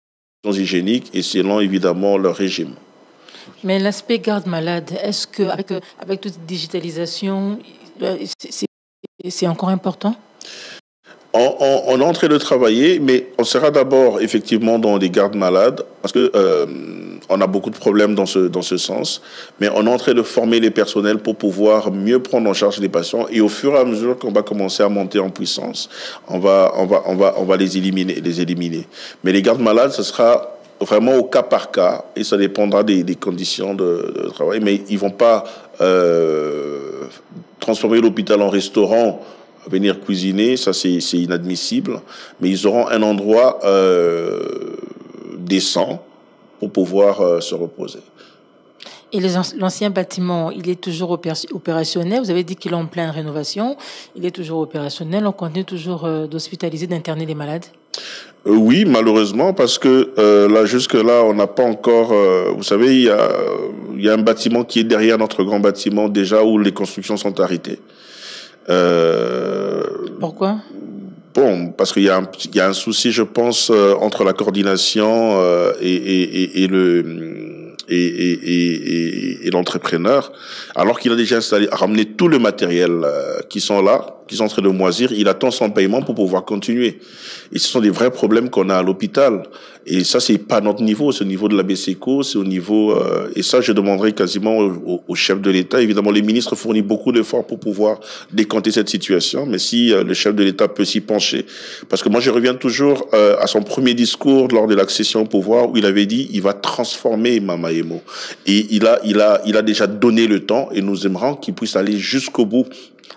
hygiéniques et selon évidemment leur régime. Mais l'aspect garde malade, est-ce que avec toute digitalisation, c'est encore important? On est en train de travailler, mais on sera d'abord effectivement dans des gardes malades, parce que on a beaucoup de problèmes dans ce sens, mais on est en train de former les personnels pour pouvoir mieux prendre en charge les patients, et au fur et à mesure qu'on va commencer à monter en puissance, on va les éliminer. Mais les gardes malades, ce sera vraiment au cas par cas, et ça dépendra des conditions de travail, mais ils vont pas transformer l'hôpital en restaurant, venir cuisiner, ça c'est inadmissible, mais ils auront un endroit décent pour pouvoir se reposer. Et l'ancien bâtiment, il est toujours opérationnel. Vous avez dit qu'il est en pleine rénovation. Il est toujours opérationnel. On continue toujours d'hospitaliser, d'interner les malades? Oui, malheureusement, parce que là, jusque-là, on n'a pas encore... vous savez, il y a un bâtiment qui est derrière notre grand bâtiment, déjà, où les constructions sont arrêtées. Pourquoi? Bon, parce qu'il y a un souci, je pense, entre la coordination et l'entrepreneur, alors qu'il a déjà ramené tout le matériel qui sont là, qui sont en train de moisir, il attend son paiement pour pouvoir continuer. Et ce sont des vrais problèmes qu'on a à l'hôpital. Et ça, c'est pas notre niveau, c'est au niveau de la BCECO, c'est au niveau... et ça, je demanderai quasiment au chef de l'État. Évidemment, les ministres fournissent beaucoup d'efforts pour pouvoir décanter cette situation, mais si le chef de l'État peut s'y pencher. Parce que moi, je reviens toujours à son premier discours lors de l'accession au pouvoir, où il avait dit, il va transformer Mama Yemo. Et il a déjà donné le temps, et nous aimerons qu'il puisse aller jusqu'au bout.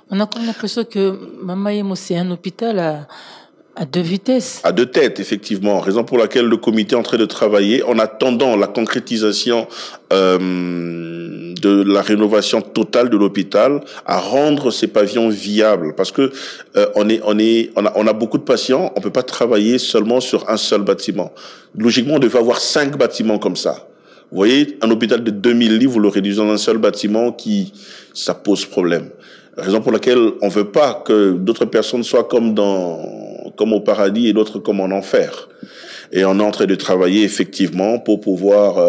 On a comme l'impression que Mama Yemo, c'est un hôpital à deux vitesses. À deux têtes, effectivement. Raison pour laquelle le comité est en train de travailler en attendant la concrétisation de la rénovation totale de l'hôpital à rendre ces pavillons viables. Parce que on a beaucoup de patients, on peut pas travailler seulement sur un seul bâtiment. Logiquement, on devait avoir 5 bâtiments comme ça. Vous voyez, un hôpital de 2000 lits, vous le réduisez en un seul bâtiment ça pose problème. Raison pour laquelle on veut pas que d'autres personnes soient comme dans comme au paradis et d'autres comme en enfer. Et on est en train de travailler effectivement pour pouvoir...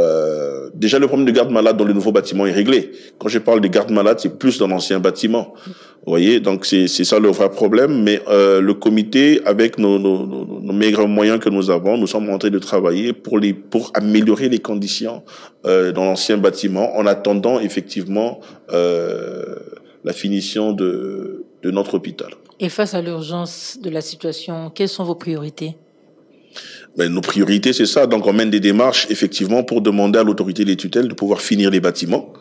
Déjà, le problème de garde-malade dans le nouveau bâtiment est réglé. Quand je parle de garde-malade, c'est plus dans l'ancien bâtiment. Vous voyez, donc c'est ça le vrai problème. Mais le comité, avec nos maigres moyens que nous avons, nous sommes en train de travailler pour améliorer les conditions dans l'ancien bâtiment, en attendant effectivement la finition de notre hôpital. Et face à l'urgence de la situation, quelles sont vos priorités? Ben, nos priorités, c'est ça. Donc, on mène des démarches, effectivement, pour demander à l'autorité des tutelles de pouvoir finir les bâtiments.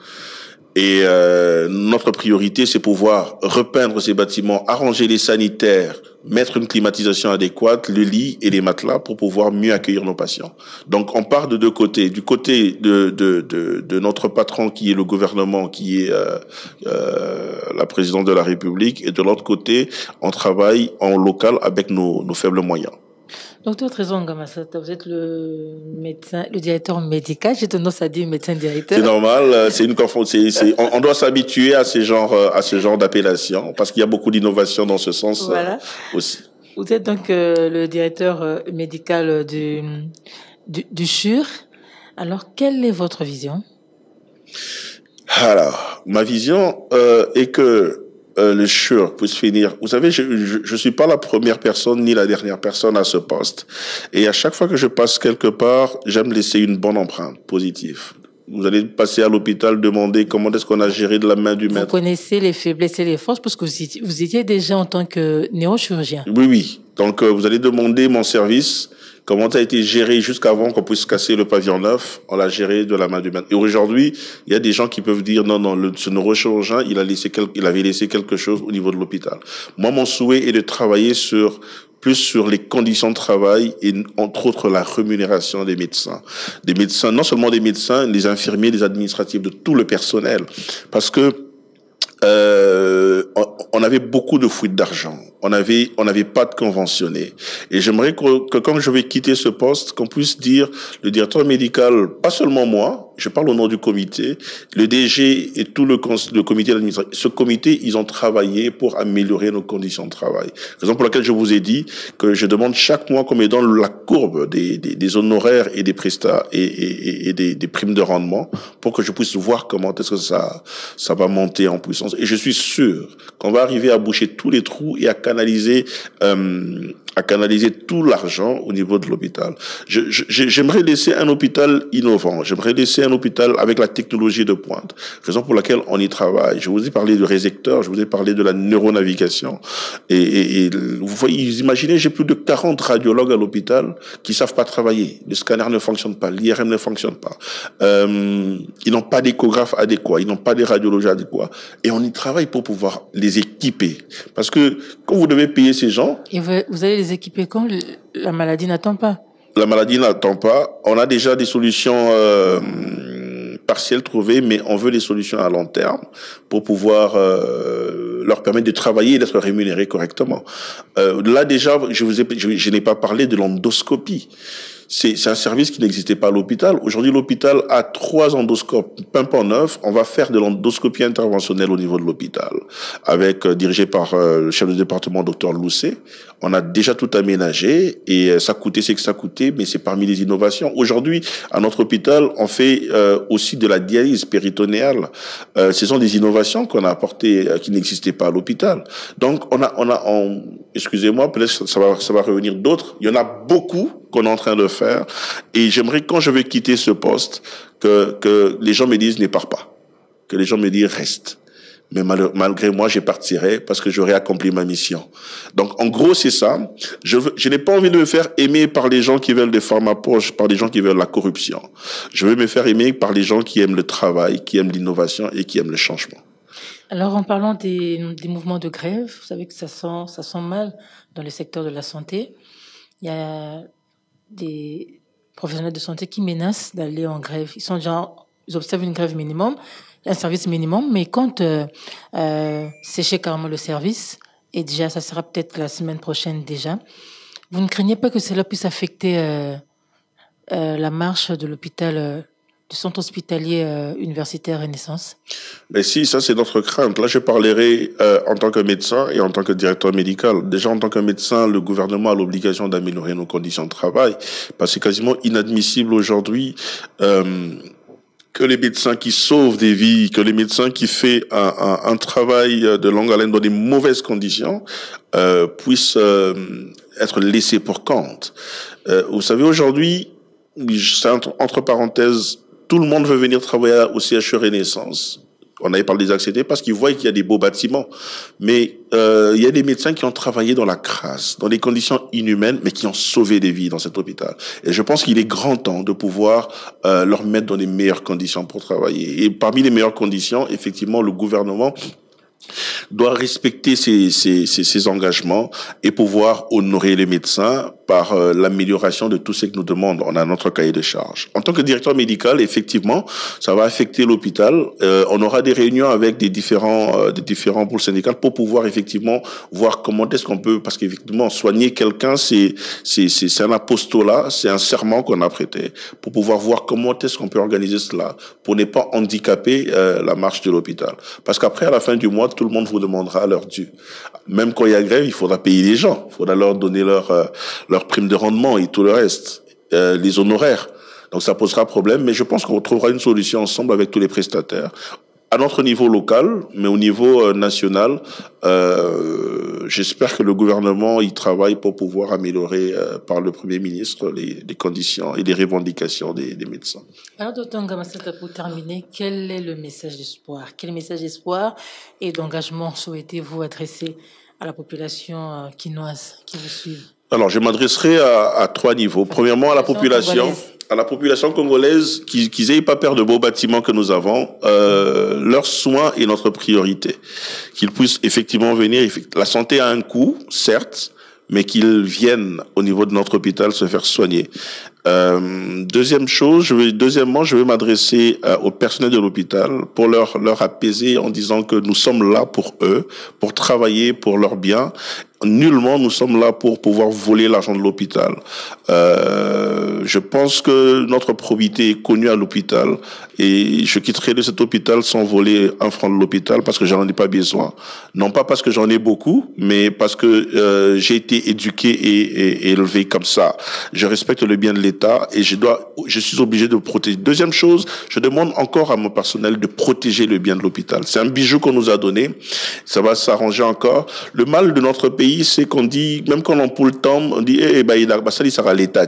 Et notre priorité, c'est pouvoir repeindre ces bâtiments, arranger les sanitaires, mettre une climatisation adéquate, le lit et les matelas pour pouvoir mieux accueillir nos patients. Donc, on part de deux côtés. Du côté de notre patron, qui est le gouvernement, qui est la présidente de la République, et de l'autre côté, on travaille en local avec nos faibles moyens. Docteur Trésor Ngamassata, vous êtes le médecin, le directeur médical. J'ai tendance à dire médecin directeur. C'est normal. On doit s'habituer à ce genre d'appellation parce qu'il y a beaucoup d'innovation dans ce sens. Voilà. Aussi. Vous êtes donc le directeur médical du CHUR. Alors, quelle est votre vision? Alors, ma vision est que le CHUR puisse finir. Vous savez, je suis pas la première personne ni la dernière personne à ce poste. Et à chaque fois que je passe quelque part, j'aime laisser une bonne empreinte positive. Vous allez passer à l'hôpital, demander comment est-ce qu'on a géré de la main du maître. Vous connaissez les faiblesses et les forces parce que vous étiez déjà en tant que neurochirurgien. Oui. Donc, vous allez demander mon service. Comment ça a été géré jusqu'avant qu'on puisse casser le pavillon neuf, on l'a géré de la main du maître. Et aujourd'hui, il y a des gens qui peuvent dire non, ce neurochirurgien, il avait laissé quelque chose au niveau de l'hôpital. Moi, mon souhait est de travailler plus sur les conditions de travail et entre autres la rémunération des médecins. Des médecins, non seulement des médecins, les infirmiers, les administratifs, de tout le personnel. Parce que on avait beaucoup de fuites d'argent. On n'avait pas de conventionné. Et j'aimerais que quand je vais quitter ce poste, qu'on puisse dire, le directeur médical, pas seulement moi, je parle au nom du comité, le DG et tout le comité d'administration. Ce comité, ils ont travaillé pour améliorer nos conditions de travail. Raison pour laquelle je vous ai dit que je demande chaque mois qu'on me donne la courbe des honoraires et des prestats et des primes de rendement pour que je puisse voir comment est-ce que ça va monter en puissance. Et je suis sûr qu'on va arriver à boucher tous les trous et à canaliser tout l'argent au niveau de l'hôpital. J'aimerais laisser un hôpital innovant. J'aimerais laisser un hôpital avec la technologie de pointe. Raison pour laquelle on y travaille. Je vous ai parlé de résécteur, je vous ai parlé de la neuronavigation. Et vous voyez, imaginez, j'ai plus de 40 radiologues à l'hôpital qui savent pas travailler. Le scanner ne fonctionne pas, l'IRM ne fonctionne pas. Ils n'ont pas d'échographe adéquat, ils n'ont pas des radiologues adéquats. Et on y travaille pour pouvoir les équiper. Parce que quand vous devez payer ces gens... Et vous allez les équiper quand la maladie n'attend pas? La maladie n'attend pas. On a déjà des solutions partielles trouvées, mais on veut des solutions à long terme pour pouvoir leur permettre de travailler et d'être rémunérés correctement. Là déjà, je n'ai pas parlé de l'endoscopie. C'est un service qui n'existait pas à l'hôpital. Aujourd'hui, l'hôpital a 3 endoscopes pimpant neufs. On va faire de l'endoscopie interventionnelle au niveau de l'hôpital, dirigé par le chef de département, Dr Lousset. On a déjà tout aménagé et ça coûtait ce que ça coûtait, mais c'est parmi les innovations. Aujourd'hui, à notre hôpital, on fait aussi de la dialyse péritonéale. Ce sont des innovations qu'on a apportées qui n'existaient pas à l'hôpital. Donc, excusez-moi, peut-être ça va revenir d'autres. Il y en a beaucoup qu'on est en train de faire. Et j'aimerais, quand je vais quitter ce poste, que les gens me disent ne pars pas. Que les gens me disent reste. Mais malgré moi, je partirai parce que j'aurai accompli ma mission. Donc, en gros, c'est ça. Je n'ai pas envie de me faire aimer par les gens qui veulent des pharmapoches, par les gens qui veulent la corruption. Je veux me faire aimer par les gens qui aiment le travail, qui aiment l'innovation et qui aiment le changement. Alors, en parlant des mouvements de grève, vous savez que ça sent mal dans le secteur de la santé. Il y a des professionnels de santé qui menacent d'aller en grève. Ils observent une grève minimum, un service minimum, mais comptent sécher carrément le service. Et déjà, ça sera peut-être la semaine prochaine déjà. Vous ne craignez pas que cela puisse affecter la marche de l'hôpital du centre hospitalier universitaire Renaissance? Mais si, ça c'est notre crainte. Là, je parlerai en tant que médecin et en tant que directeur médical. Déjà, en tant que médecin, le gouvernement a l'obligation d'améliorer nos conditions de travail, parce que c'est quasiment inadmissible aujourd'hui que les médecins qui sauvent des vies, que les médecins qui font un travail de longue haleine dans des mauvaises conditions puissent être laissés pour compte. Vous savez, aujourd'hui, c'est entre parenthèses, tout le monde veut venir travailler au CHU Renaissance. On avait parlé des accédés parce qu'ils voient qu'il y a des beaux bâtiments. Mais il y a des médecins qui ont travaillé dans la crasse, dans des conditions inhumaines, mais qui ont sauvé des vies dans cet hôpital. Et je pense qu'il est grand temps de pouvoir leur mettre dans les meilleures conditions pour travailler. Et parmi les meilleures conditions, effectivement, le gouvernement doit respecter ses engagements et pouvoir honorer les médecins par l'amélioration de tout ce que nous demandons. On a notre cahier de charges. En tant que directeur médical, effectivement, ça va affecter l'hôpital. On aura des réunions avec des différents pôles syndicaux pour pouvoir effectivement voir comment est-ce qu'on peut, parce qu'effectivement, soigner quelqu'un, c'est un apostolat, c'est un serment qu'on a prêté pour pouvoir voir comment est-ce qu'on peut organiser cela pour ne pas handicaper la marche de l'hôpital. Parce qu'après, à la fin du mois, tout le monde vous demandera leur dû. Même quand il y a grève, il faudra payer les gens. Il faudra leur donner leur prime de rendement et tout le reste, les honoraires. Donc ça posera problème, mais je pense qu'on trouvera une solution ensemble avec tous les prestataires. À notre niveau local, mais au niveau national, j'espère que le gouvernement y travaille pour pouvoir améliorer par le Premier ministre les conditions et les revendications des médecins. Alors, Dr Ngamassata, pour terminer, quel est le message d'espoir? Quel message d'espoir et d'engagement souhaitez-vous adresser à la population quinoise qui vous suit? Alors, je m'adresserai à trois niveaux. Premièrement, à la population congolaise, qu'ils aient pas peur de beaux bâtiments que nous avons. Leur soin est notre priorité. Qu'ils puissent effectivement venir. La santé a un coût, certes, mais qu'ils viennent au niveau de notre hôpital se faire soigner. Deuxièmement, je vais m'adresser au personnel de l'hôpital pour leur apaiser en disant que nous sommes là pour eux, pour travailler pour leur bien. Nullement nous sommes là pour pouvoir voler l'argent de l'hôpital. Je pense que notre probité est connue à l'hôpital et je quitterai de cet hôpital sans voler un franc de l'hôpital parce que j'en ai pas besoin. Non pas parce que j'en ai beaucoup, mais parce que j'ai été éduqué et élevé comme ça. Je respecte le bien de l'État et je suis obligé de protéger. Deuxième chose, je demande encore à mon personnel de protéger le bien de l'hôpital. C'est un bijou qu'on nous a donné. Ça va s'arranger encore. Le mal de notre pays, c'est qu'on dit, même quand l'ampoule tombe, on dit, ça sera l'État.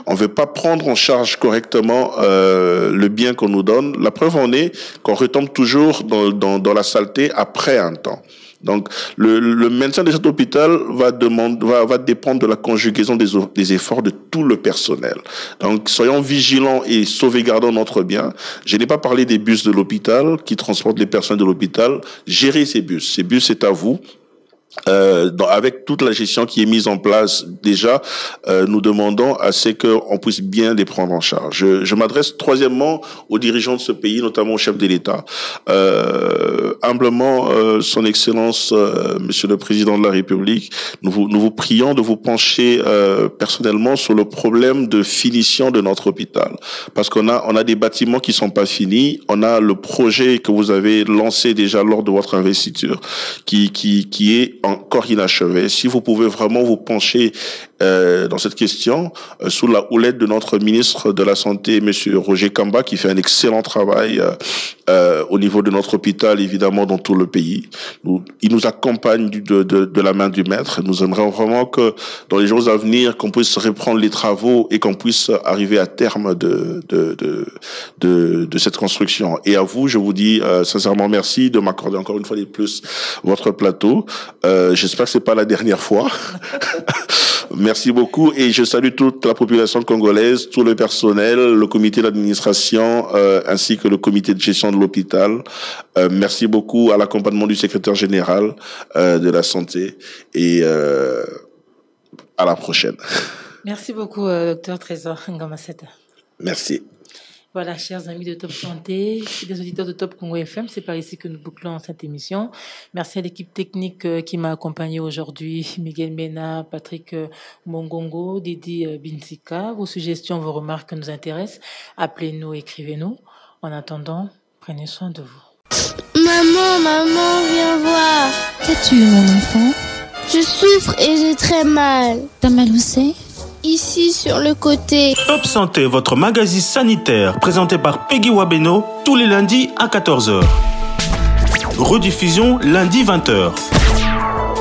On veut pas prendre en charge correctement le bien qu'on nous donne. La preuve en est qu'on retombe toujours dans la saleté après un temps. Donc, le maintien de cet hôpital va dépendre de la conjugaison des efforts de tout le personnel. Donc, soyons vigilants et sauvegardons notre bien. Je n'ai pas parlé des bus de l'hôpital qui transportent les personnes de l'hôpital. Gérez ces bus. Ces bus, c'est à vous. Avec toute la gestion qui est mise en place déjà, nous demandons à ce qu'on puisse bien les prendre en charge. Je m'adresse troisièmement aux dirigeants de ce pays, notamment au chef de l'État. Humblement, Son Excellence, Monsieur le Président de la République, nous vous prions de vous pencher personnellement sur le problème de finition de notre hôpital, parce qu'on a des bâtiments qui sont pas finis. On a le projet que vous avez lancé déjà lors de votre investiture, qui est encore inachevé. Si vous pouvez vraiment vous pencher dans cette question sous la houlette de notre ministre de la Santé, Monsieur Roger Kamba, qui fait un excellent travail au niveau de notre hôpital, évidemment dans tout le pays. Il nous accompagne de la main du maître. Nous aimerions vraiment que dans les jours à venir, qu'on puisse reprendre les travaux et qu'on puisse arriver à terme de cette construction. Et à vous, je vous dis sincèrement merci de m'accorder encore une fois de plus votre plateau. J'espère que c'est pas la dernière fois. Merci beaucoup et je salue toute la population congolaise, tout le personnel, le comité d'administration ainsi que le comité de gestion de l'hôpital. Merci beaucoup à l'accompagnement du secrétaire général de la santé et à la prochaine. Merci beaucoup, Dr Trésor Ngamassata. Merci. Voilà, chers amis de Top Santé, des auditeurs de Top Congo FM, c'est par ici que nous bouclons cette émission. Merci à l'équipe technique qui m'a accompagné aujourd'hui, Miguel Mena, Patrick Mongongo, Didi Binsika. Vos suggestions, vos remarques nous intéressent. Appelez-nous, écrivez-nous. En attendant, prenez soin de vous. Maman, viens voir. Qu'as-tu, mon enfant? Je souffre et j'ai très mal. T'as mal où c'est? Ici, sur le côté. Top Santé, votre magazine sanitaire, présenté par Peggy Wabeno, tous les lundis à 14h. Rediffusion lundi 20h.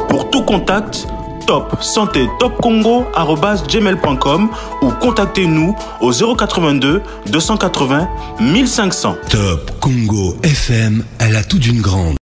Pour tout contact, Top Santé Top Congo@gmail.com ou contactez-nous au 082 280 1500. Top Congo FM, elle a tout d'une grande.